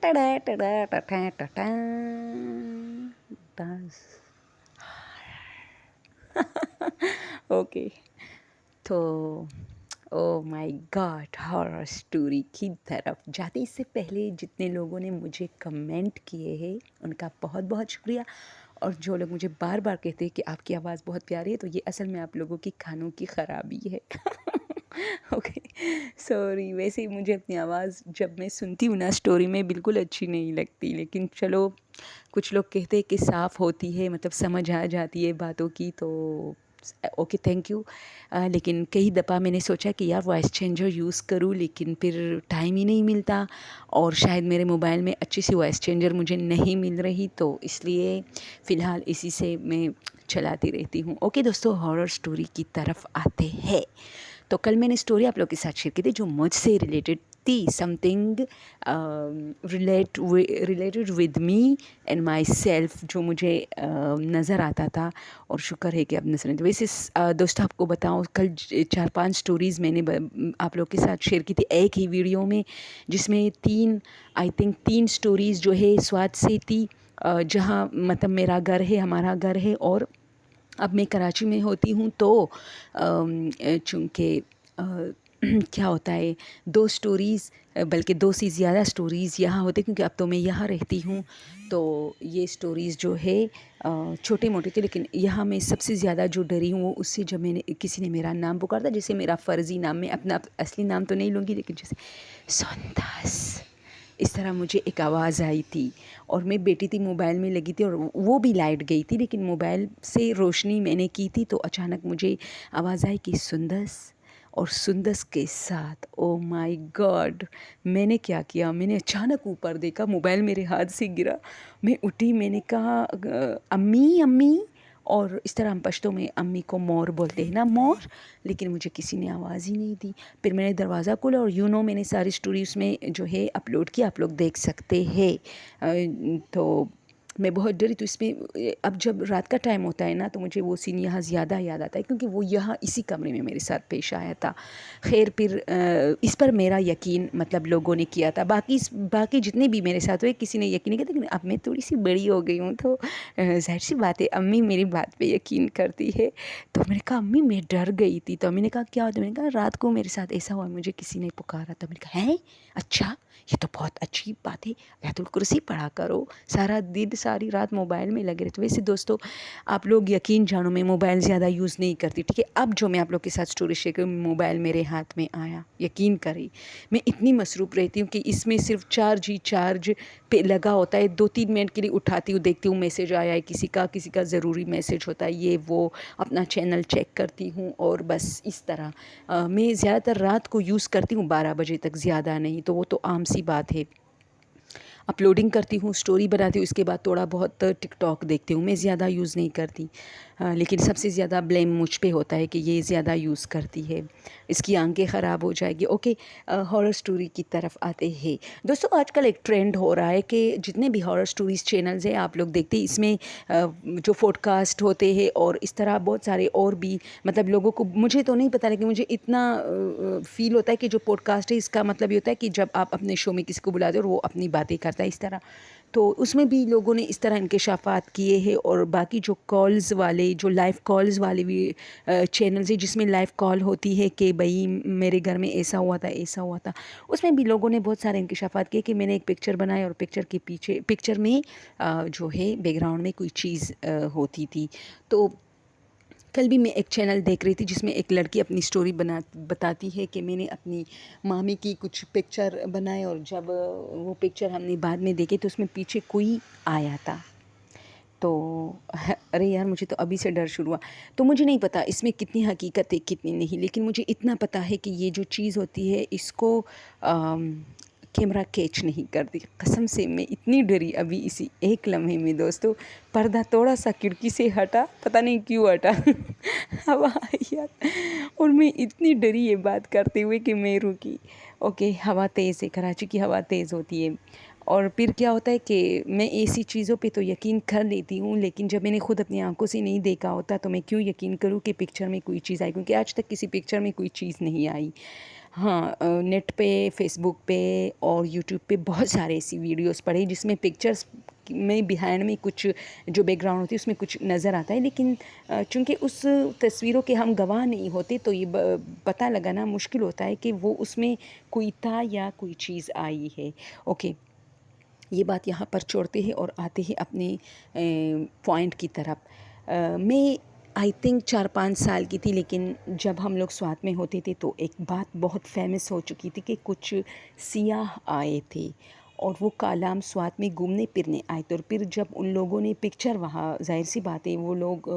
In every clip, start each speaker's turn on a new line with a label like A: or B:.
A: ٹڑا ٹڑا tata tata بس okay تو او مائی God horror story کی طرف جاتے اس سے پہلے جتنے لوگوں نے مجھے کمنٹ کیے ہیں ان کا بہت بہت شکریہ، اور جو لوگ مجھے بار بار کہتے ہیں کہ آپ کی آواز بہت پیاری ہے، تو یہ اصل میں آپ لوگوں کی کانوں کی خرابی ہے۔ اوکے سوری، ویسے ہی مجھے اپنی آواز جب میں سنتی ہوں نا اسٹوری میں بالکل اچھی نہیں لگتی، لیکن چلو کچھ لوگ کہتے ہیں کہ صاف ہوتی ہے، مطلب سمجھ آ جاتی ہے باتوں کی، تو اوکے تھینک یو۔ لیکن کئی دفعہ میں نے سوچا کہ یار وائس چینجر یوز کروں، لیکن پھر ٹائم ہی نہیں ملتا، اور شاید میرے موبائل میں اچھی سی وائس چینجر مجھے نہیں مل رہی، تو اس لیے فی الحال اسی سے میں چلاتی رہتی ہوں۔ اوکے دوستو، ہارر اسٹوری کی طرف آتے ہیں۔ تو کل میں نے اسٹوری آپ لوگوں کے ساتھ شیئر کی تھی جو مجھ سے ریلیٹڈ تھی، some thing related with me and my self, جو مجھے نظر آتا تھا، اور شکر ہے کہ اب نظر نہیں۔ ویسے دوستوں آپ کو بتاؤں، کل 4-5 اسٹوریز میں نے آپ لوگ کے ساتھ شیئر کی تھی ایک ہی ویڈیو میں، جس میں 3 اسٹوریز جو ہے سوات سے تھی، جہاں مطلب میرا گھر ہے، ہمارا گھر ہے، اور اب میں کراچی میں ہوتی ہوں، تو چونکہ کیا ہوتا ہے 2 اسٹوریز، بلکہ 2 سے زیادہ اسٹوریز یہاں ہوتے، کیونکہ اب تو میں یہاں رہتی ہوں، تو یہ اسٹوریز جو ہے چھوٹے موٹے تھے، لیکن یہاں میں سب سے زیادہ جو ڈری ہوں وہ اس سے جب کسی نے میرا نام پکارا تھا، جیسے میرا فرضی نام، میں اپنا اصلی نام تو نہیں لوں گی، لیکن جیسے سندس، اس طرح مجھے ایک آواز آئی تھی، اور میں بیٹی تھی موبائل میں لگی تھی، اور وہ بھی لائٹ گئی تھی، لیکن موبائل سے روشنی میں نے کی تھی، تو اچانک مجھے آواز آئی کہ سندس، اور سندس کے ساتھ او مائی گاڈ میں نے کیا کیا، میں نے اچانک اوپر دیکھا، موبائل میرے ہاتھ سے گرا، میں اٹھی، میں نے کہا امی امی، اور اس طرح ہم پشتوں میں امی کو مور بولتے ہیں نا، مور، لیکن مجھے کسی نے آواز ہی نہیں دی۔ پھر میں نے دروازہ کھولا، اور میں نے ساری اسٹوری اس میں جو ہے اپلوڈ کیا، آپ لوگ دیکھ سکتے ہیں۔ تو میں بہت ڈری، تو اس میں اب جب رات کا ٹائم ہوتا ہے نا، تو مجھے وہ سین یہاں زیادہ یاد آتا ہے، کیونکہ وہ یہاں اسی کمرے میں میرے ساتھ پیش آیا تھا۔ خیر پھر اس پر میرا یقین مطلب لوگوں نے کیا تھا، باقی جتنے بھی میرے ساتھ ہوئے کسی نے یقین نہیں کیا، لیکن اب میں تھوڑی سی بڑی ہو گئی ہوں، تو ظاہر سی بات ہے امی میری بات پہ یقین کرتی ہے۔ تو میں نے کہا امی میں ڈر گئی تھی، تو امی نے کہا کیا ہوا؟ تو میں نے کہا رات کو میرے ساتھ ایسا ہوا، مجھے کسی نے پکارا تھا۔ میں نے کہا ہیں اچھا، یہ تو بہت اچھی بات ہے، آیت الکرسی پڑھا کرو، سارا دن ساری رات موبائل میں لگے رہتے۔ ویسے دوستو آپ لوگ یقین جانو، میں موبائل زیادہ یوز نہیں کرتی، ٹھیک ہے؟ اب جو میں آپ لوگ کے ساتھ اسٹوری شیئر کروں، موبائل میرے ہاتھ میں آیا، یقین کریں میں اتنی مصروف رہتی ہوں کہ اس میں صرف چارج پہ لگا ہوتا ہے، 2-3 منٹ کے لیے اٹھاتی ہوں، دیکھتی ہوں میسیج آیا ہے کسی کا ضروری میسیج ہوتا ہے، یہ وہ، اپنا چینل چیک کرتی ہوں، اور بس اس طرح میں زیادہ تر رات کو یوز کرتی ہوں 12 بجے تک، زیادہ نہیں، تو وہ تو عام سی بات ہے۔ اپلوڈنگ کرتی ہوں، اسٹوری بناتی ہوں، اس کے بعد تھوڑا بہت ٹک ٹاک دیکھتی ہوں، میں زیادہ یوز نہیں کرتی، لیکن سب سے زیادہ بلیم مجھ پہ ہوتا ہے کہ یہ زیادہ یوز کرتی ہے، اس کی آنکھیں خراب ہو جائے گی۔ اوکے ہارر اسٹوری کی طرف آتے ہیں دوستو۔ آج کل ایک ٹرینڈ ہو رہا ہے کہ جتنے بھی ہارر اسٹوریز چینلز ہیں آپ لوگ دیکھتے ہیں، اس میں جو پوڈ کاسٹ ہوتے ہیں، اور اس طرح بہت سارے اور بھی، مطلب لوگوں کو، مجھے تو نہیں پتہ، لیکن مجھے اتنا فیل ہوتا ہے کہ جو پوڈ کاسٹ ہے اس کا مطلب یہ ہوتا ہے کہ جب آپ اپنے شو میں کسی کو بلاتے ہو اور وہ اپنی باتیں کرتا ہے اس طرح، تو اس میں بھی لوگوں نے اس طرح انکشافات کیے ہیں، اور باقی جو کالز والے، جو لائیو کالز والے بھی چینلز ہیں جس میں لائیو کال ہوتی ہے کہ بھائی میرے گھر میں ایسا ہوا تھا، اس میں بھی لوگوں نے بہت سارے انکشافات کیے کہ میں نے ایک پکچر بنایا، اور پکچر میں جو ہے بیک گراؤنڈ میں کوئی چیز ہوتی تھی۔ تو کل بھی میں ایک چینل دیکھ رہی تھی جس میں ایک لڑکی اپنی اسٹوری بتاتی ہے کہ میں نے اپنی مامی کی کچھ پکچر بنائے، اور جب وہ پکچر ہم نے بعد میں دیکھے تو اس میں پیچھے کوئی آیا تھا، تو ارے یار مجھے تو ابھی سے ڈر شروع ہوا۔ تو مجھے نہیں پتا اس میں کتنی حقیقت ہے کتنی نہیں، لیکن مجھے اتنا پتا ہے کہ یہ جو چیز ہوتی ہے اس کو کیمرہ کیچ نہیں کرتی، قسم سے میں اتنی ڈری ابھی اسی ایک لمحے میں دوستو، پردہ تھوڑا سا کھڑکی سے ہٹا، پتہ نہیں کیوں ہٹا، ہوا آئی یار، اور میں اتنی ڈری یہ بات کرتے ہوئے کہ میں رکی۔ اوکے ہوا تیز ہے، کراچی کی ہوا تیز ہوتی ہے، اور پھر کیا ہوتا ہے کہ میں ایسی چیزوں پہ تو یقین کر لیتی ہوں، لیکن جب میں نے خود اپنی آنکھوں سے نہیں دیکھا ہوتا تو میں کیوں یقین کروں کہ پکچر میں کوئی چیز آئی، کیونکہ آج تک کسی پکچر میں کوئی چیز نہیں آئی۔ ہاں نیٹ پہ، فیس بک پہ اور یوٹیوب پہ بہت سارے ایسی ویڈیوز پڑھے جس میں پکچرس میں بیہائنڈ میں کچھ جو بیک گراؤنڈ ہوتی ہے اس میں کچھ نظر آتا ہے، لیکن چونکہ اس تصویروں کے ہم گواہ نہیں ہوتے تو یہ پتہ لگانا مشکل ہوتا ہے کہ وہ اس میں کوئی تھا یا کوئی چیز آئی ہے۔ اوکے، یہ بات یہاں پر چھوڑتے ہیں اور آتے ہیں اپنے پوائنٹ کی طرف۔ میں آئی تھنک 4-5 سال کی تھی، لیکن جب ہم لوگ سوات میں ہوتے تھے تو ایک بات بہت فیمس ہو چکی تھی کہ کچھ سیاح آئے تھے اور وہ کالام سوات میں گھومنے پھرنے آئے تھے، اور پھر جب ان لوگوں نے پکچر، وہاں ظاہر سی بات ہے وہ لوگ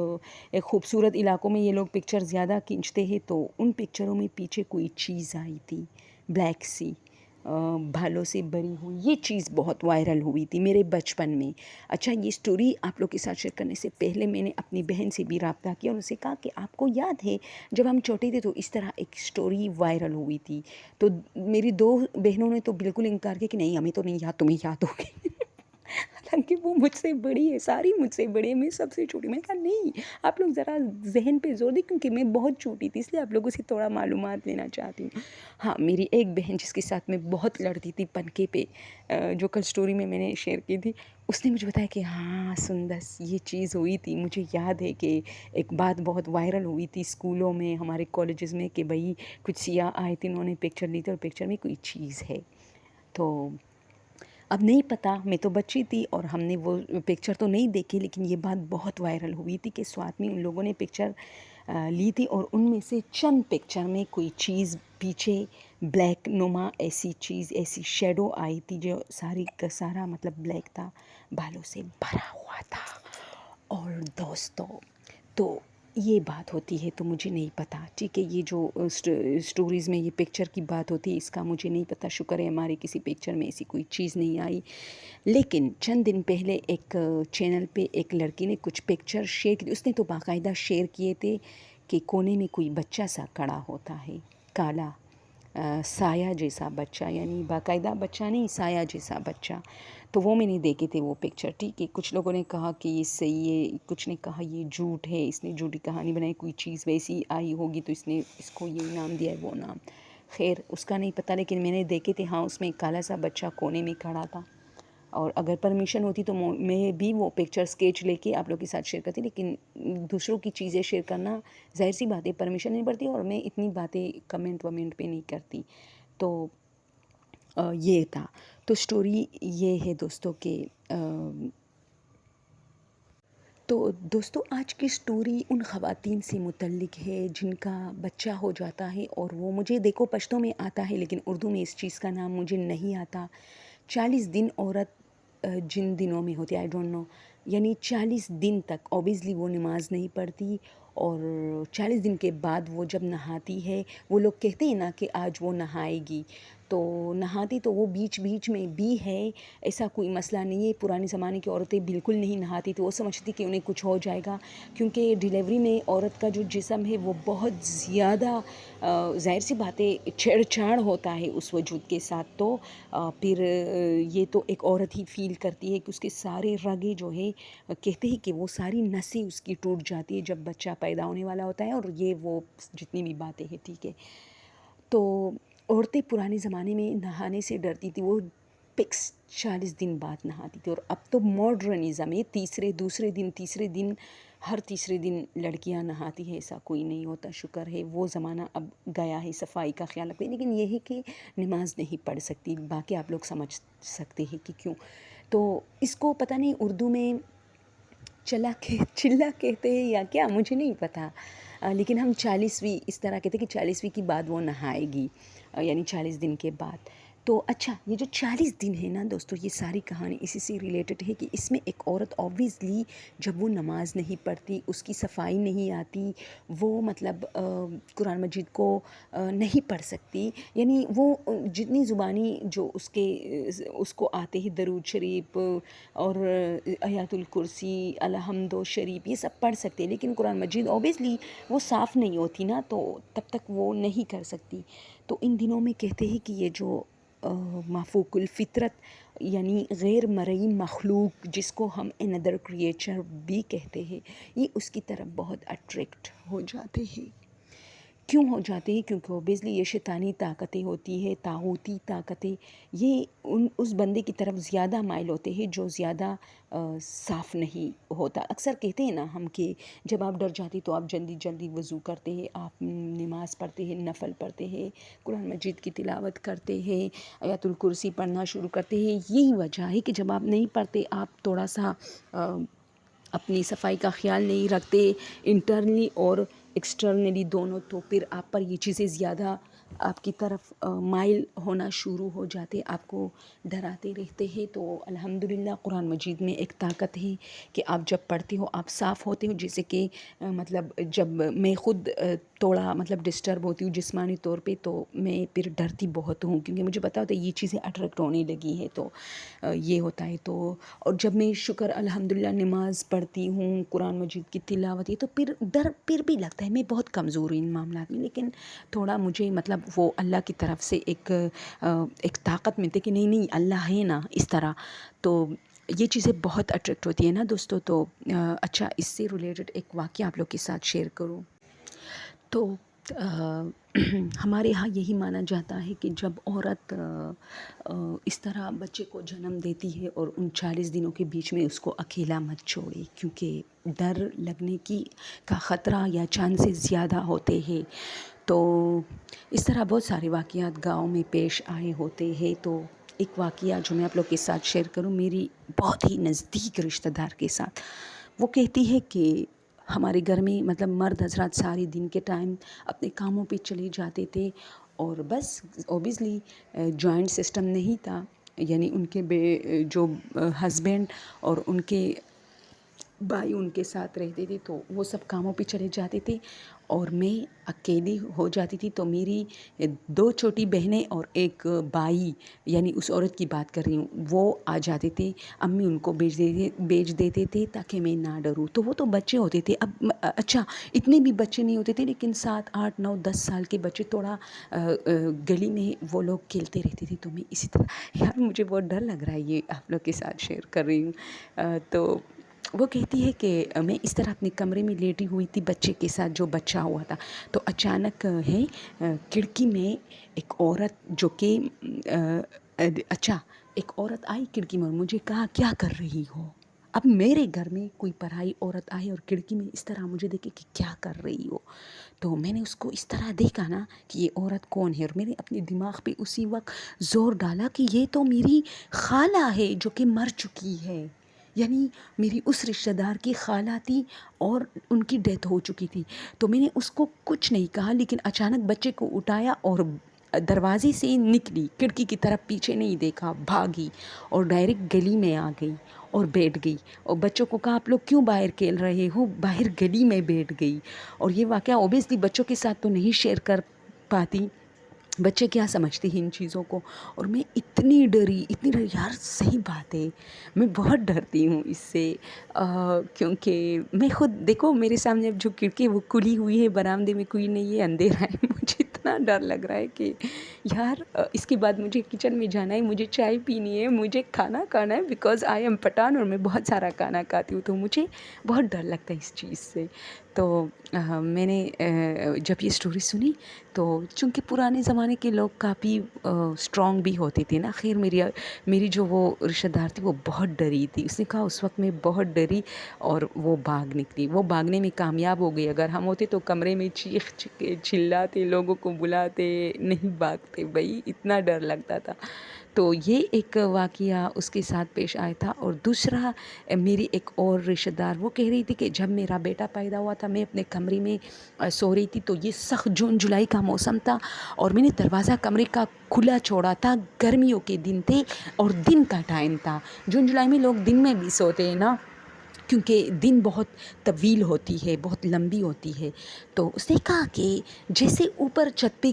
A: ایک خوبصورت علاقوں میں یہ لوگ پکچر زیادہ کھینچتے ہیں، تو ان پکچروں میں پیچھے کوئی چیز آئی تھی، بلیک سی بھالوں سے بھری ہوئی، یہ چیز بہت وائرل ہوئی تھی میرے بچپن میں۔ اچھا، یہ سٹوری آپ لوگ کے ساتھ شیئر کرنے سے پہلے میں نے اپنی بہن سے بھی رابطہ کیا اور اسے کہا کہ آپ کو یاد ہے جب ہم چھوٹے تھے تو اس طرح ایک سٹوری وائرل ہوئی تھی؟ تو میری 2 بہنوں نے تو بالکل انکار کیا کہ نہیں ہمیں تو نہیں یاد، تمہیں یاد ہوگی۔ حالانکہ وہ مجھ سے بڑی ہے، ساری مجھ سے بڑی ہے، میں سب سے چھوٹی۔ میں نے کہا نہیں، آپ لوگ ذرا ذہن پہ زور دیں، کیونکہ میں بہت چھوٹی تھی، اس لیے آپ لوگوں سے تھوڑا معلومات لینا چاہتی ہوں۔ ہاں، میری ایک بہن جس کے ساتھ میں بہت لڑتی تھی پنکے پہ، جو کل سٹوری میں نے شیئر کی تھی، اس نے مجھے بتایا کہ ہاں سندس یہ چیز ہوئی تھی، مجھے یاد ہے کہ ایک بات بہت وائرل ہوئی تھی اسکولوں میں، ہمارے کالجز میں، کہ بھئی کچھ سیاح آئے تھے، انہوں نے پکچر لی تھی اور پکچر میں کوئی چیز ہے۔ تو اب نہیں پتہ، میں تو بچی تھی اور ہم نے وہ پکچر تو نہیں دیکھی، لیکن یہ بات بہت وائرل ہوئی تھی کہ سوات میں ان لوگوں نے پکچر لی تھی اور ان میں سے چند پکچر میں کوئی چیز پیچھے بلیک نما ایسی چیز، ایسی شیڈو آئی تھی جو ساری کا سارا مطلب بلیک تھا، بالوں سے بھرا ہوا تھا۔ اور دوستوں، تو یہ بات ہوتی ہے تو مجھے نہیں پتہ، ٹھیک ہے، یہ جو سٹوریز میں یہ پکچر کی بات ہوتی ہے اس کا مجھے نہیں پتہ، شکر ہے ہمارے کسی پکچر میں ایسی کوئی چیز نہیں آئی۔ لیکن چند دن پہلے ایک چینل پہ ایک لڑکی نے کچھ پکچر شیئر کی، اس نے تو باقاعدہ شیئر کیے تھے کہ کونے میں کوئی بچہ سا کھڑا ہوتا ہے، کالا سایہ جیسا بچہ، یعنی باقاعدہ بچہ نہیں، سایہ جیسا بچہ۔ تو وہ میں نے دیکھے تھے وہ پکچر، ٹھیک ہے، کچھ لوگوں نے کہا کہ یہ صحیح ہے، کچھ نے کہا یہ جھوٹ ہے، اس نے جھوٹی کہانی بنائی، کوئی چیز ویسی آئی ہوگی تو اس نے اس کو یہ نام دیا ہے، وہ نام، خیر اس کا نہیں پتہ، لیکن میں نے دیکھے تھے، ہاں اس میں کالا سا بچہ کونے میں کھڑا تھا۔ اور اگر پرمیشن ہوتی تو میں بھی وہ پکچر اسکیچ لے کے آپ لوگ کے ساتھ شیئر کرتی، لیکن دوسروں کی چیزیں شیئر کرنا ظاہر سی بات ہے پرمیشن نہیں پڑتی، اور میں اتنی باتیں کمنٹ ومنٹ پہ نہیں کرتی۔ تو یہ تھا، تو سٹوری یہ ہے دوستوں کہ تو دوستو آج کی سٹوری ان خواتین سے متعلق ہے جن کا بچہ ہو جاتا ہے، اور وہ مجھے دیکھو پشتوں میں آتا ہے لیکن اردو میں اس چیز کا نام مجھے نہیں آتا۔ 40 دن عورت جن دنوں میں ہوتی ہے، آئی ڈونٹ نو، یعنی 40 دن تک اوبیسلی وہ نماز نہیں پڑھتی، اور 40 دن کے بعد وہ جب نہاتی ہے، وہ لوگ کہتے ہیں نا کہ آج وہ نہائے گی، تو نہاتی تو وہ بیچ بیچ میں بھی ہے، ایسا کوئی مسئلہ نہیں ہے۔ پرانے زمانے کی عورتیں بالکل نہیں نہاتی تھی، وہ سمجھتی کہ انہیں کچھ ہو جائے گا، کیونکہ ڈیلیوری میں عورت کا جو جسم ہے وہ بہت زیادہ ظاہر سی بات ہے چھیڑ چھاڑ ہوتا ہے اس وجود کے ساتھ، تو پھر یہ تو ایک عورت ہی فیل کرتی ہے کہ اس کے سارے رگیں جو ہے، کہتے ہیں کہ وہ ساری نسیں اس کی ٹوٹ جاتی ہے جب بچہ پیدا ہونے والا ہوتا ہے، اور یہ وہ جتنی بھی باتیں ہیں، ٹھیک ہے۔ تو عورتیں پرانے زمانے میں نہانے سے ڈرتی تھی، وہ فکس 40 دن بعد نہاتی تھی، اور اب تو ماڈرنزم ہے، تیسرے دن ہر تیسرے دن لڑکیاں نہاتی ہیں، ایسا کوئی نہیں ہوتا، شکر ہے وہ زمانہ اب گیا ہے، صفائی کا خیال رکھتے ہیں، لیکن یہ ہے کہ نماز نہیں پڑھ سکتی، باقی آپ لوگ سمجھ سکتے ہیں کہ کیوں۔ تو اس کو پتہ نہیں اردو میں چلا کہتے ہیں یا کیا، مجھے نہیں پتہ، لیکن ہم 40ویں اس طرح کہتے ہیں کہ 40ویں کے بعد وہ نہائے گی، یعنی 40 دن کے بعد۔ تو اچھا، یہ جو 40 دن ہے نا دوستو، یہ ساری کہانی اسی سے ریلیٹڈ ہے کہ اس میں ایک عورت اوبویسلی جب وہ نماز نہیں پڑھتی، اس کی صفائی نہیں آتی، وہ مطلب قرآن مجید کو نہیں پڑھ سکتی، یعنی وہ جتنی زبانی جو اس کو آتے ہیں، درود شریف اور آیات الکرسی، الحمد و شریف، یہ سب پڑھ سکتے ہیں، لیکن قرآن مجید اوبیسلی وہ صاف نہیں ہوتی نا، تو تب تک وہ نہیں کر سکتی۔ تو ان دنوں میں کہتے ہیں کہ یہ جو مافوق الفطرت یعنی غیر مرئی مخلوق، جس کو ہم اندر کریچر بھی کہتے ہیں، یہ اس کی طرف بہت اٹریکٹ ہو جاتے ہیں، کیوں ہو جاتے ہیں؟ کیونکہ اوبیسلی یہ شیطانی طاقتیں ہوتی ہے، طاغوتی طاقتیں، یہ اس بندے کی طرف زیادہ مائل ہوتے ہیں جو زیادہ صاف نہیں ہوتا۔ اکثر کہتے ہیں نا ہم کہ جب آپ ڈر جاتے تو آپ جلدی جلدی وضو کرتے ہیں، آپ نماز پڑھتے ہیں، نفل پڑھتے ہیں، قرآن مجید کی تلاوت کرتے ہیں، آیت الکرسی پڑھنا شروع کرتے ہیں۔ یہی وجہ ہے کہ جب آپ نہیں پڑھتے، آپ تھوڑا سا اپنی صفائی کا خیال نہیں رکھتے انٹرنلی اور ایکسٹرنلی دونوں، تو پھر آپ پر یہ چیزیں زیادہ آپ کی طرف مائل ہونا شروع ہو جاتے، آپ کو ڈراتے رہتے ہیں۔ تو الحمدللہ قرآن مجید میں ایک طاقت ہے کہ آپ جب پڑھتے ہو آپ صاف ہوتے ہو، جیسے کہ مطلب جب میں خود تھوڑا مطلب ڈسٹرب ہوتی ہوں جسمانی طور پہ، تو میں پھر ڈرتی بہت ہوں، کیونکہ مجھے پتا ہوتا ہے یہ چیزیں اٹریکٹ ہونے لگی ہیں، تو یہ ہوتا ہے۔ تو اور جب میں شکر الحمدللہ نماز پڑھتی ہوں، قرآن مجید کی تلاوت ہے، تو پھر ڈر پھر بھی لگتا ہے۔ میں بہت کمزور ہوں ان معاملات میں، لیکن تھوڑا مجھے مطلب وہ اللہ کی طرف سے ایک طاقت ملتی ہے کہ نہیں نہیں اللہ ہے نا، اس طرح۔ تو یہ چیزیں بہت اٹریکٹ ہوتی ہیں نا دوستو۔ تو اچھا، اس سے ریلیٹڈ ایک واقعہ آپ لوگ کے ساتھ شیئر کروں تو ہمارے ہاں یہی مانا جاتا ہے کہ جب عورت اس طرح بچے کو جنم دیتی ہے اور ان 40 دنوں کے بیچ میں اس کو اکیلا مت چھوڑے، کیونکہ ڈر لگنے کا خطرہ یا چانسز زیادہ ہوتے ہیں۔ تو اس طرح بہت سارے واقعات گاؤں میں پیش آئے ہوتے ہیں۔ تو ایک واقعہ جو میں آپ لوگ کے ساتھ شیئر کروں، میری بہت ہی نزدیک رشتہ دار کے ساتھ، وہ کہتی ہے کہ ہمارے گھر میں مطلب مرد حضرات سارے دن کے ٹائم اپنے کاموں پہ چلے جاتے تھے، اور بس اوبیسلی جوائنٹ سسٹم نہیں تھا، یعنی ان کے جو ہسبینڈ اور ان کے بھائی ان کے ساتھ رہتے تھے، تو وہ سب کاموں پہ چلے جاتے تھے اور میں اکیلی ہو جاتی تھی۔ تو میری 2 چھوٹی بہنیں اور ایک بھائی، یعنی اس عورت کی بات کر رہی ہوں، وہ آ جاتے تھے، امی ان کو بیچ دیتے تھے تاکہ میں نہ ڈروں۔ تو وہ تو بچے ہوتے تھے، اب اچھا اتنے بھی بچے نہیں ہوتے تھے، لیکن 7 8 9 10 سال کے بچے، تھوڑا گلی میں وہ لوگ کھیلتے رہتے تھے۔ تو میں اسی طرح، یار مجھے بہت ڈر لگ رہا ہے یہ آپ لوگ کے ساتھ شیئر کر رہی ہوں۔ تو وہ کہتی ہے کہ میں اس طرح اپنے کمرے میں لیٹی ہوئی تھی بچے کے ساتھ، جو بچہ ہوا تھا، تو اچانک ہے کھڑکی میں ایک عورت جو کہ اچھا ایک عورت آئی کھڑکی میں اور مجھے کہا کیا کر رہی ہو؟ اب میرے گھر میں کوئی پرائی عورت آئی اور کھڑکی میں اس طرح مجھے دیکھے کہ کیا کر رہی ہو؟ تو میں نے اس کو اس طرح دیکھا نا کہ یہ عورت کون ہے، اور میں نے اپنے دماغ پہ اسی وقت زور ڈالا کہ یہ تو میری خالہ ہے جو کہ مر چکی ہے، یعنی میری اس رشتہ دار کی خالہ تھی اور ان کی ڈیتھ ہو چکی تھی۔ تو میں نے اس کو کچھ نہیں کہا، لیکن اچانک بچے کو اٹھایا اور دروازے سے نکلی، کھڑکی کی طرف پیچھے نہیں دیکھا، بھاگی اور ڈائریکٹ گلی میں آ گئی اور بیٹھ گئی، اور بچوں کو کہا آپ لوگ کیوں باہر کھیل رہے ہو؟ باہر گلی میں بیٹھ گئی۔ اور یہ واقعہ اوبیسلی بچوں کے ساتھ تو نہیں شیئر کر پاتی، بچے کیا سمجھتے ہیں ان چیزوں کو، اور میں اتنی ڈری یار صحیح بات ہے، میں بہت ڈرتی ہوں اس سے، کیونکہ میں خود دیکھو میرے سامنے اب جو کھڑکی وہ کھلی ہوئی ہے، برآمدے میں کوئی نہیں ہے، اندھیرا ہے، مجھے اتنا ڈر لگ رہا ہے کہ یار اس کے بعد مجھے کچن میں جانا ہے، مجھے چائے پینی ہے، مجھے کھانا کھانا ہے، بیکاز آئی ایم پٹھان اور میں بہت سارا کھانا کھاتی ہوں، تو مجھے بہت ڈر لگتا ہے اس چیز سے۔ تو میں نے جب یہ سٹوری سنی، تو چونکہ پرانے زمانے کے لوگ کافی اسٹرانگ بھی ہوتے تھے نا، خیر میری جو وہ رشتہ دار تھی وہ بہت ڈری تھی، اس نے کہا اس وقت میں بہت ڈری اور وہ بھاگ نکلی، وہ بھاگنے میں کامیاب ہو گئی، اگر ہم ہوتے تو کمرے میں چیخ چلاتے، لوگوں کو بلاتے، نہیں بھاگتے بھائی، اتنا ڈر لگتا تھا۔ تو یہ ایک واقعہ اس کے ساتھ پیش آیا تھا۔ اور دوسرا میری ایک اور رشتہ دار، وہ کہہ رہی تھی کہ جب میرا بیٹا پیدا ہوا تھا میں اپنے کمرے میں سو رہی تھی، تو یہ سخت جون جولائی کا موسم تھا اور میں نے دروازہ کمرے کا کھلا چھوڑا تھا، گرمیوں کے دن تھے اور دن کا ٹائم تھا، جون جولائی میں لوگ دن میں بھی سوتے ہیں نا، کیونکہ دن بہت طویل ہوتی ہے، بہت لمبی ہوتی ہے۔ تو اس نے کہا کہ جیسے اوپر چھت پہ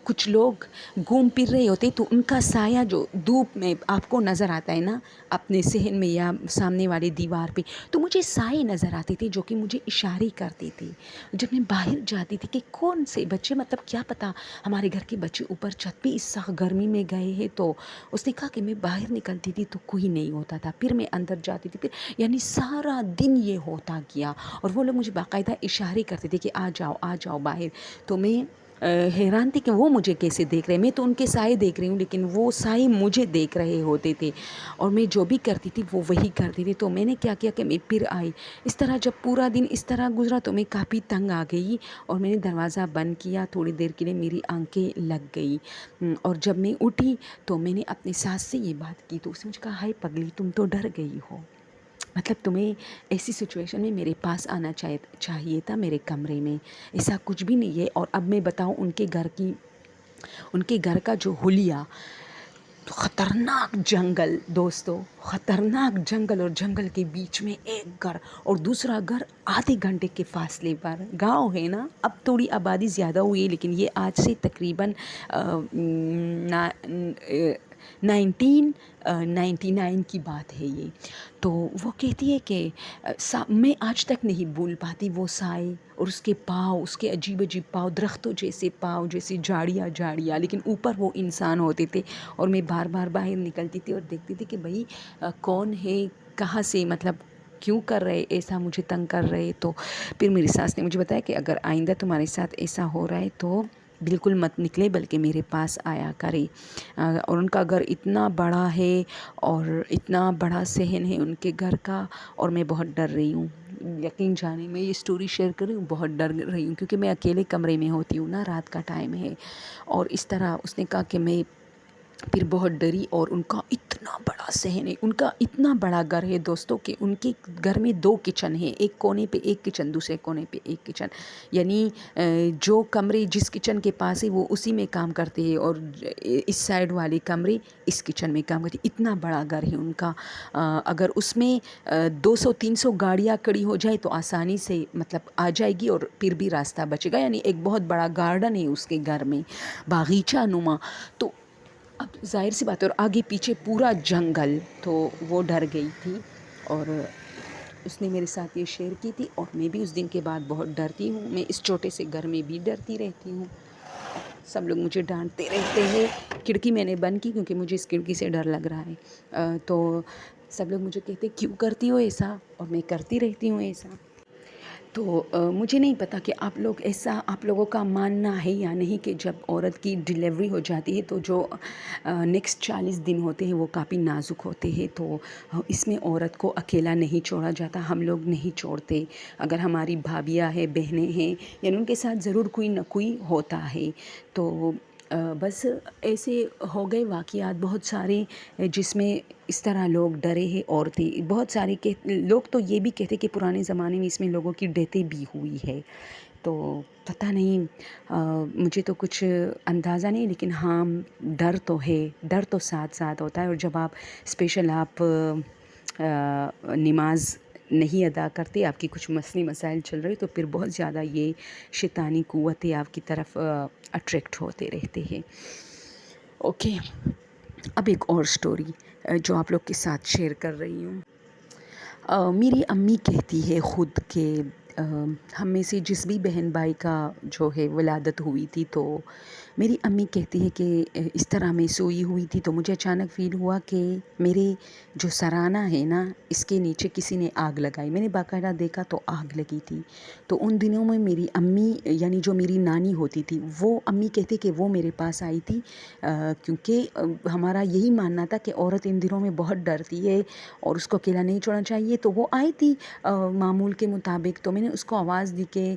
A: کچھ لوگ گھوم پھر رہے ہوتے، تو ان کا سایہ جو دھوپ میں آپ کو نظر آتا ہے نا اپنے صحن میں یا سامنے والے دیوار پہ، تو مجھے سائے نظر آتے تھے جو کہ مجھے اشارے کرتے تھے۔ جب میں باہر جاتی تھی کہ کون سے بچے، مطلب کیا پتا ہمارے گھر کے بچے اوپر چھت پہ اس سخت گرمی میں گئے ہیں، تو اس نے کہا کہ میں باہر نکلتی تھی تو کوئی نہیں ہوتا تھا، پھر میں اندر جاتی تھی، پھر یعنی یعنی سارا دن یہ ہوتا گیا، اور وہ لوگ مجھے باقاعدہ اشارے کرتے تھے کہ آ جاؤ باہر. تو میں حیران تھی کہ وہ مجھے کیسے دیکھ رہے ہیں. میں تو ان کے سائے دیکھ رہی ہوں، لیکن وہ سائے مجھے دیکھ رہے ہوتے تھے، اور میں جو بھی کرتی تھی وہ وہی کرتی تھی. تو میں نے کیا کیا کہ میں پھر آئی. اس طرح جب پورا دن اس طرح گزرا تو میں کافی تنگ آ گئی، اور میں نے دروازہ بند کیا. تھوڑی دیر کے لیے میری آنکھیں لگ گئی، اور جب میں اٹھی تو میں نے اپنی ساس سے یہ بات کی. تو اس نے مجھے کہا، ہائے پگلی، تم تو ڈر گئی ہو، مطلب تمہیں ایسی سچویشن میں میرے پاس آنا چاہیے تھا، میرے کمرے میں. ایسا کچھ بھی نہیں ہے. اور اب میں بتاؤں ان کے گھر کا جو حلیہ، خطرناک جنگل دوستو، خطرناک جنگل، اور جنگل کے بیچ میں ایک گھر اور دوسرا گھر آدھے گھنٹے کے فاصلے پر. گاؤں ہے نا، اب تھوڑی آبادی زیادہ ہوئی ہے، لیکن یہ آج سے تقریباً 1999 کی بات ہے یہ. تو وہ کہتی ہے کہ میں آج تک نہیں بھول پاتی وہ سائے اور اس کے پاؤں، اس کے عجیب عجیب پاؤں، درختوں جیسے پاؤں، جیسے جھاڑیاں، لیکن اوپر وہ انسان ہوتے تھے. اور میں بار بار باہر نکلتی تھی اور دیکھتی تھی کہ بھئی کون ہے، کہاں سے، مطلب کیوں کر رہے ایسا، مجھے تنگ کر رہے. تو پھر میری ساس نے مجھے بتایا کہ اگر آئندہ تمہارے ساتھ ایسا ہو رہا ہے تو بالکل مت نکلے، بلکہ میرے پاس آیا کرے. اور ان کا گھر اتنا بڑا ہے اور اتنا بڑا صحن ہے ان کے گھر کا، اور میں بہت ڈر رہی ہوں. یقین جانے میں یہ سٹوری شیئر کر رہی ہوں، بہت ڈر رہی ہوں، کیونکہ میں اکیلے کمرے میں ہوتی ہوں نا، رات کا ٹائم ہے. اور اس طرح اس نے کہا کہ میں پھر بہت ڈری. اور ان کا اتنا بڑا صحن ہے، ان کا اتنا بڑا گھر ہے دوستوں، کہ ان کے گھر میں 2 کچن ہیں، ایک کونے پہ ایک کچن، دوسرے کونے پہ ایک کچن. یعنی جو کمرے جس کچن کے پاس ہے وہ اسی میں کام کرتے ہیں، اور اس سائڈ والے کمرے اس کچن میں کام کرتے ہیں. اتنا بڑا گھر ہے ان کا. اگر اس میں 200-300 گاڑیاں کھڑی ہو جائے تو آسانی سے مطلب آ جائے گی، اور پھر بھی راستہ بچے گا. یعنی ایک بہت بڑا گارڈن ہے اس کے گھر میں، باغیچہ نما. تو اب ظاہر سی بات ہے، اور آگے پیچھے پورا جنگل. تو وہ ڈر گئی تھی، اور اس نے میرے ساتھ یہ شیئر کی تھی. اور میں بھی اس دن کے بعد بہت ڈرتی ہوں. میں اس چھوٹے سے گھر میں بھی ڈرتی رہتی ہوں. سب لوگ مجھے ڈانٹتے رہتے ہیں. کھڑکی میں نے بند کی کیونکہ مجھے اس کھڑکی سے ڈر لگ رہا ہے. تو سب لوگ مجھے کہتے کیوں کرتی ہو ایسا، اور میں کرتی رہتی ہوں ایسا. تو مجھے نہیں پتا کہ آپ لوگوں کا ماننا ہے یا نہیں کہ جب عورت کی ڈیلیوری ہو جاتی ہے تو جو نیکسٹ 40 دن ہوتے ہیں وہ کافی نازک ہوتے ہیں. تو اس میں عورت کو اکیلا نہیں چھوڑا جاتا، ہم لوگ نہیں چھوڑتے. اگر ہماری بھابیاں ہیں، بہنیں ہیں، یعنی ان کے ساتھ ضرور کوئی نہ کوئی ہوتا ہے. تو بس ایسے ہو گئے واقعات بہت سارے، جس میں اس طرح لوگ ڈرے ہیں. عورتیں بہت سارے لوگ تو یہ بھی کہتے کہ پرانے زمانے میں اس میں لوگوں کی ڈیتھیں بھی ہوئی ہے. تو پتہ نہیں، مجھے تو کچھ اندازہ نہیں، لیکن ہاں ڈر تو ہے، ڈر تو ساتھ ساتھ ہوتا ہے. اور جب آپ اسپیشل نماز نہیں ادا کرتے، آپ کی کچھ مسئلے مسائل چل رہے، تو پھر بہت زیادہ یہ شیطانی قوتیں آپ کی طرف اٹریکٹ ہوتے رہتے ہیں. اوکے، اب ایک اور سٹوری جو آپ لوگ کے ساتھ شیئر کر رہی ہوں. میری امی کہتی ہے خود کہ ہم میں سے جس بھی بہن بھائی کا جو ہے ولادت ہوئی تھی، تو میری امی کہتی ہے کہ اس طرح میں سوئی ہوئی تھی تو مجھے اچانک فیل ہوا کہ میرے جو سرانہ ہے نا، اس کے نیچے کسی نے آگ لگائی. میں نے باقاعدہ دیکھا تو آگ لگی تھی. تو ان دنوں میں میری امی، یعنی جو میری نانی ہوتی تھی، وہ امی کہتی کہ وہ میرے پاس آئی تھی، کیونکہ ہمارا یہی ماننا تھا کہ عورت ان دنوں میں بہت ڈرتی ہے اور اس کو اکیلا نہیں چھوڑنا چاہیے. تو وہ آئی تھی معمول کے مطابق. تو میں نے اس کو آواز دی کہ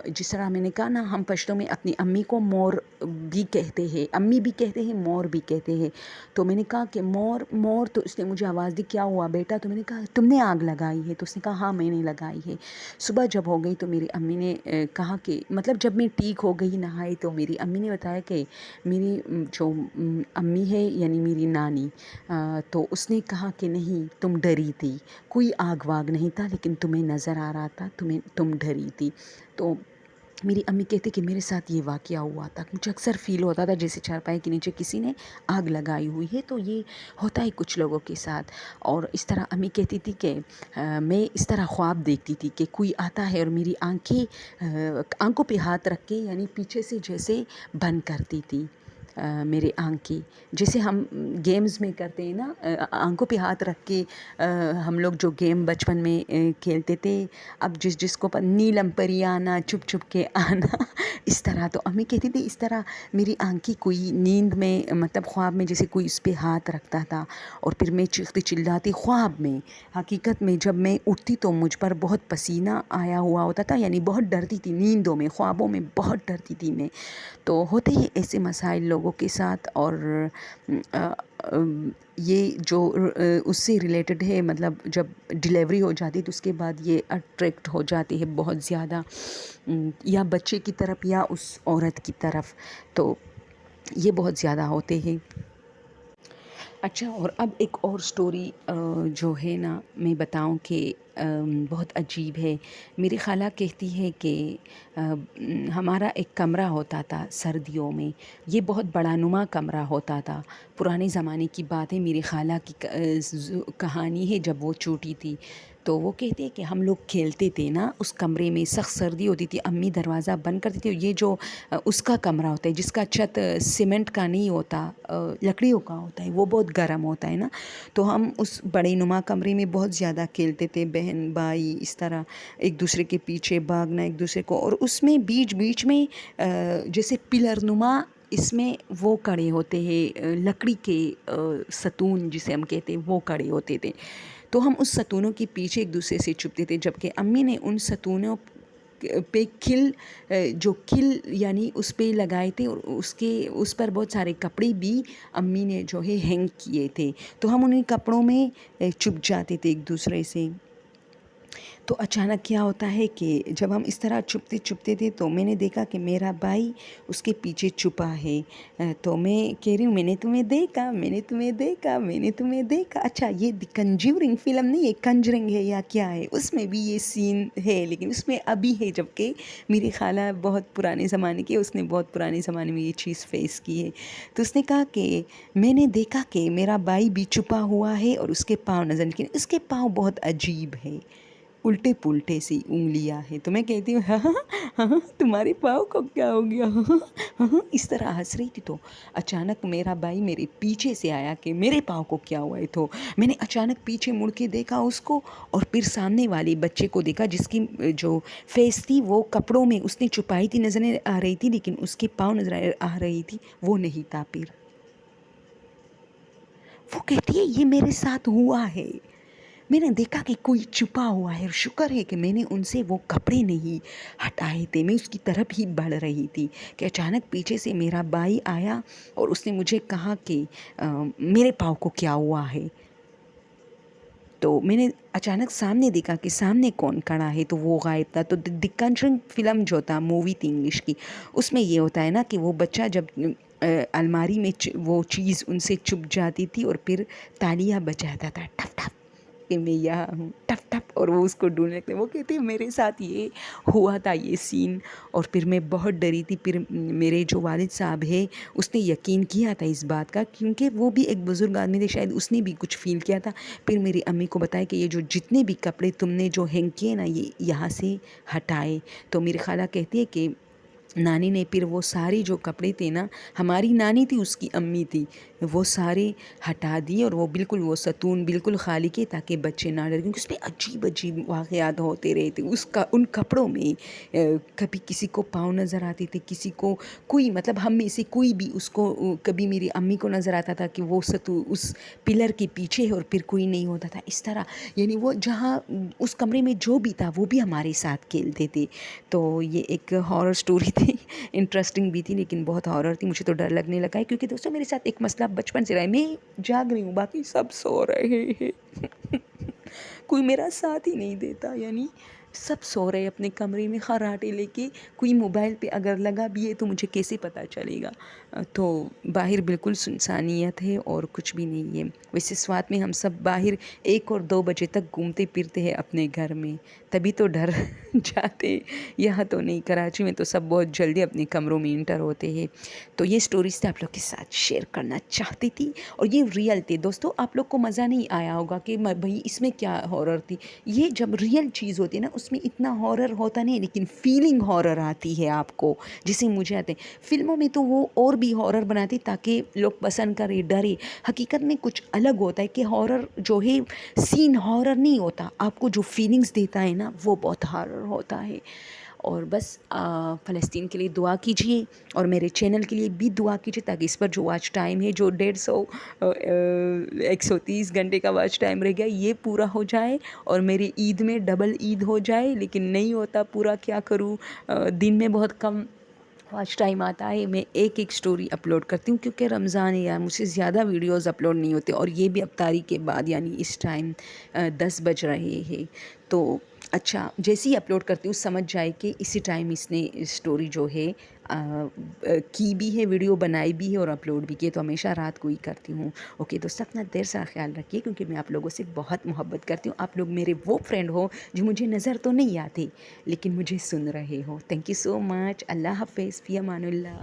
A: جس طرح میں نے کہا نا، ہم پشتوں میں اپنی امی کو مور بھی کہتے ہیں، امی بھی کہتے ہیں، مور بھی کہتے ہیں. تو میں نے کہا کہ مور. تو اس نے مجھے آواز دی، کیا ہوا بیٹا؟ تو میں نے کہا تم نے آگ لگائی ہے؟ تو اس نے کہا ہاں میں نے لگائی ہے. صبح جب ہو گئی تو میری امی نے کہا کہ مطلب جب میں ٹھیک ہو گئی، نہائی، تو میری امی نے بتایا کہ میری جو امی ہے، یعنی میری نانی، تو اس نے کہا کہ نہیں، تم ڈری تھی، کوئی آگ واگ نہیں تھا، لیکن تمہیں نظر آ رہا تھا، تم ڈری تھی. تو میری امی کہتے کہ میرے ساتھ یہ واقعہ ہوا تھا. مجھے اکثر فیل ہوتا تھا جیسے چارپائی کے نیچے کسی نے آگ لگائی ہوئی ہے. تو یہ ہوتا ہے کچھ لوگوں کے ساتھ. اور اس طرح امی کہتی تھی کہ میں اس طرح خواب دیکھتی تھی کہ کوئی آتا ہے اور میری آنکھوں پہ ہاتھ رکھ کے، یعنی پیچھے سے جیسے بند کرتی تھی. میرے آنکھیں، جیسے ہم گیمز میں کرتے ہیں نا، آنکھوں پہ ہاتھ رکھ کے ہم لوگ جو گیم بچپن میں کھیلتے تھے، اب جس کو نیلم پری آنا چپ چپ کے آنا اس طرح، تو امی کہتی تھی اس طرح میری آنکھیں کوئی نیند میں مطلب خواب میں جیسے کوئی اس پہ ہاتھ رکھتا تھا، اور پھر میں چیختی چلاتی خواب میں، حقیقت میں جب میں اٹھتی تو مجھ پر بہت پسینہ آیا ہوا ہوتا تھا، یعنی بہت ڈرتی تھی نیندوں میں، خوابوں میں بہت ڈرتی تھی میں. تو ہوتے ہی ایسے مسائل لوگوں کے ساتھ، اور یہ جو اس سے ریلیٹڈ ہے، مطلب جب ڈیلیوری ہو جاتی تو اس کے بعد یہ اٹریکٹ ہو جاتی ہے بہت زیادہ، یا بچے کی طرف یا اس عورت کی طرف، تو یہ بہت زیادہ ہوتے ہیں. اچھا، اور اب ایک اور سٹوری جو ہے نا میں بتاؤں کہ بہت عجیب ہے. میری خالہ کہتی ہے کہ ہمارا ایک کمرہ ہوتا تھا سردیوں میں، یہ بہت بڑا نما کمرہ ہوتا تھا. پرانے زمانے کی بات ہے، میری خالہ کی کہانی ہے جب وہ چھوٹی تھی. تو وہ کہتے ہیں کہ ہم لوگ کھیلتے تھے نا اس کمرے میں، سخت سردی ہوتی تھی، امی دروازہ بند کرتی تھی. یہ جو اس کا کمرہ ہوتا ہے جس کا چھت سیمنٹ کا نہیں ہوتا، لکڑیوں کا ہوتا ہے، وہ بہت گرم ہوتا ہے نا. تو ہم اس بڑے نما کمرے میں بہت زیادہ کھیلتے تھے، بہن بھائی اس طرح ایک دوسرے کے پیچھے بھاگنا ایک دوسرے کو. اور اس میں بیچ بیچ میں جیسے پلر نما اس میں وہ کڑے ہوتے ہیں، لکڑی کے ستون جسے ہم کہتے ہیں، وہ کڑے ہوتے تھے. تو ہم اس ستونوں کے پیچھے ایک دوسرے سے چھپتے تھے، جبکہ امی نے ان ستونوں پہ کھل یعنی اس پہ لگائے تھے، اور اس پر بہت سارے کپڑے بھی امی نے جو ہے ہینگ کیے تھے. تو ہم انہیں کپڑوں میں چھپ جاتے تھے ایک دوسرے سے. تو اچانک کیا ہوتا ہے کہ جب ہم اس طرح چھپتے تھے تو میں نے دیکھا کہ میرا بھائی اس کے پیچھے چھپا ہے. تو میں کہہ رہی ہوں میں نے تمہیں دیکھا، میں نے تمہیں دیکھا، میں نے تمہیں دیکھا. اچھا، یہ دی کنجورنگ فلم نہیں ہے، کنجرنگ ہے یا کیا ہے، اس میں بھی یہ سین ہے، لیکن اس میں ابھی ہے، جبکہ میری خالہ بہت پرانے زمانے کی، اس نے بہت پرانے زمانے میں یہ چیز فیس کی ہے. تو اس نے کہا کہ میں نے دیکھا کہ میرا بھائی بھی چھپا ہوا ہے اور اس کے پاؤں نظر، لیکن اس کے پاؤں بہت عجیب ہے، الٹے پلٹے سی انگلیاں ہیں. تو میں کہتی ہوں ہاں ہاں تمہارے پاؤں کو کیا ہو گیا، ہاں اس طرح ہنس رہی تھی. تو اچانک میرا بھائی میرے پیچھے سے آیا کہ میرے پاؤں کو کیا ہوا ہے. تو میں نے اچانک پیچھے مڑ کے دیکھا اس کو، اور پھر سامنے والے بچے کو دیکھا جس کی جو فیس تھی وہ کپڑوں میں اس نے چھپائی تھی نظر آ رہی تھی، لیکن اس کے پاؤں نظر آ رہی تھی، وہ نہیں تھا. پھر وہ کہتی ہے یہ میرے ساتھ ہوا ہے، میں نے دیکھا کہ کوئی چھپا ہوا ہے، اور شکر ہے کہ میں نے ان سے وہ کپڑے نہیں ہٹائے تھے، میں اس کی طرف ہی بڑھ رہی تھی کہ اچانک پیچھے سے میرا بھائی آیا اور اس نے مجھے کہا کہ میرے پاؤں کو کیا ہوا ہے. تو میں نے اچانک سامنے دیکھا کہ سامنے کون کھڑا ہے، تو وہ غائب تھا. تو دی کنجرنگ فلم جو تھا، مووی تھی انگلش کی، اس میں یہ ہوتا ہے نا کہ وہ بچہ جب الماری میں وہ چیز ان سے چھپ جاتی تھی اور پھر تالیاں بجاتا تھا، ٹپ ٹپ کہ میں یہاں ہوں، ٹپ ٹپ، اور وہ اس کو ڈھونڈنے لگتے. وہ کہتے ہیں میرے ساتھ یہ ہوا تھا یہ سین، اور پھر میں بہت ڈری تھی. پھر میرے جو والد صاحب ہے اس نے یقین کیا تھا اس بات کا، کیونکہ وہ بھی ایک بزرگ آدمی تھے، شاید اس نے بھی کچھ فیل کیا تھا. پھر میری امی کو بتایا کہ یہ جو جتنے بھی کپڑے تم نے جو ہینگ کیے نا یہ یہاں سے ہٹائے. تو میری خالہ کہتی ہے کہ نانی نے پھر وہ سارے جو کپڑے تھے نا، ہماری نانی تھی اس کی امی تھی، وہ سارے ہٹا دیے، اور وہ بالکل وہ ستون بالکل خالی کیے تاکہ بچے نہ ڈریں، کیونکہ اس میں عجیب عجیب واقعات ہوتے رہے تھے ان کپڑوں میں. کبھی کسی کو پاؤں نظر آتے تھے، کسی کو کوئی، مطلب ہم میں سے کوئی بھی اس کو، کبھی میری امی کو نظر آتا تھا کہ وہ اس پلر کے پیچھے ہے اور پھر کوئی نہیں ہوتا تھا اس طرح. یعنی وہ جہاں اس کمرے میں جو بھی تھا وہ بھی ہمارے ساتھ کھیلتے تھے. تو یہ ایک ہارر سٹوری تھی، انٹرسٹنگ بھی تھی لیکن بہت ہارر تھی. مجھے تو ڈر لگنے لگا ہے، کیونکہ دوستوں میرے ساتھ ایک مسئلہ بچپن سے رہا ہے، میں جاگ رہی ہوں باقی سب سو رہے ہیں کوئی میرا ساتھ ہی نہیں دیتا، یعنی سب سو رہے اپنے کمرے میں خراٹے لے کے. کوئی موبائل پہ اگر لگا بھی ہے تو مجھے کیسے پتہ چلے گا. تو باہر بالکل سنسانیت ہے اور کچھ بھی نہیں ہے. ویسے سوات میں ہم سب باہر 1 اور 2 بجے تک گھومتے پھرتے ہیں اپنے گھر میں، تبھی تو ڈر جاتے. یہاں تو نہیں، کراچی میں تو سب بہت جلدی اپنے کمروں میں انٹر ہوتے ہیں. تو یہ سٹوریز آپ لوگ کے ساتھ شیئر کرنا چاہتی تھی، اور یہ ریئل تھے دوستوں. آپ لوگ کو مزہ نہیں آیا ہوگا کہ بھائی اس میں کیا ہارر تھی. یہ جب ریئل چیز ہوتی ہے نا اس اس میں اتنا ہارر ہوتا نہیں لیکن فیلنگ ہارر آتی ہے آپ کو، جسے مجھے آتے ہیں فلموں میں تو وہ اور بھی ہارر بناتے تاکہ لوگ پسند کرے ڈرے. حقیقت میں کچھ الگ ہوتا ہے کہ ہارر جو ہے سین ہارر نہیں ہوتا، آپ کو جو فیلنگس دیتا ہے نا وہ بہت ہارر ہوتا ہے. اور بس فلسطین کے لیے دعا کیجیے اور میرے چینل کے لیے بھی دعا کیجیے تاکہ اس پر جو واچ ٹائم ہے جو 130 گھنٹے کا واچ ٹائم رہ گیا یہ پورا ہو جائے اور میری عید میں ڈبل عید ہو جائے. لیکن نہیں ہوتا پورا، کیا کروں، دن میں بہت کم واچ ٹائم آتا ہے. میں ایک سٹوری اپلوڈ کرتی ہوں کیونکہ رمضان ہے یار، مجھ سے زیادہ ویڈیوز اپلوڈ نہیں ہوتے اور یہ بھی افطاری کے بعد یعنی اس ٹائم 10 بج رہے ہیں. تو اچھا جیسے ہی اپلوڈ کرتی ہوں سمجھ جائے کہ اسی ٹائم اس نے اسٹوری جو ہے کی بھی ہے، ویڈیو بنائی بھی ہے اور اپلوڈ بھی کی، تو ہمیشہ رات کو ہی کرتی ہوں. اوکے دوستو، اپنا دیر سا خیال رکھیے کیونکہ میں آپ لوگوں سے بہت محبت کرتی ہوں. آپ لوگ میرے وہ فرینڈ ہو جو مجھے نظر تو نہیں آتے لیکن مجھے سن رہے ہو. تھینک یو سو مچ. اللہ حافظ، فی امان اللہ.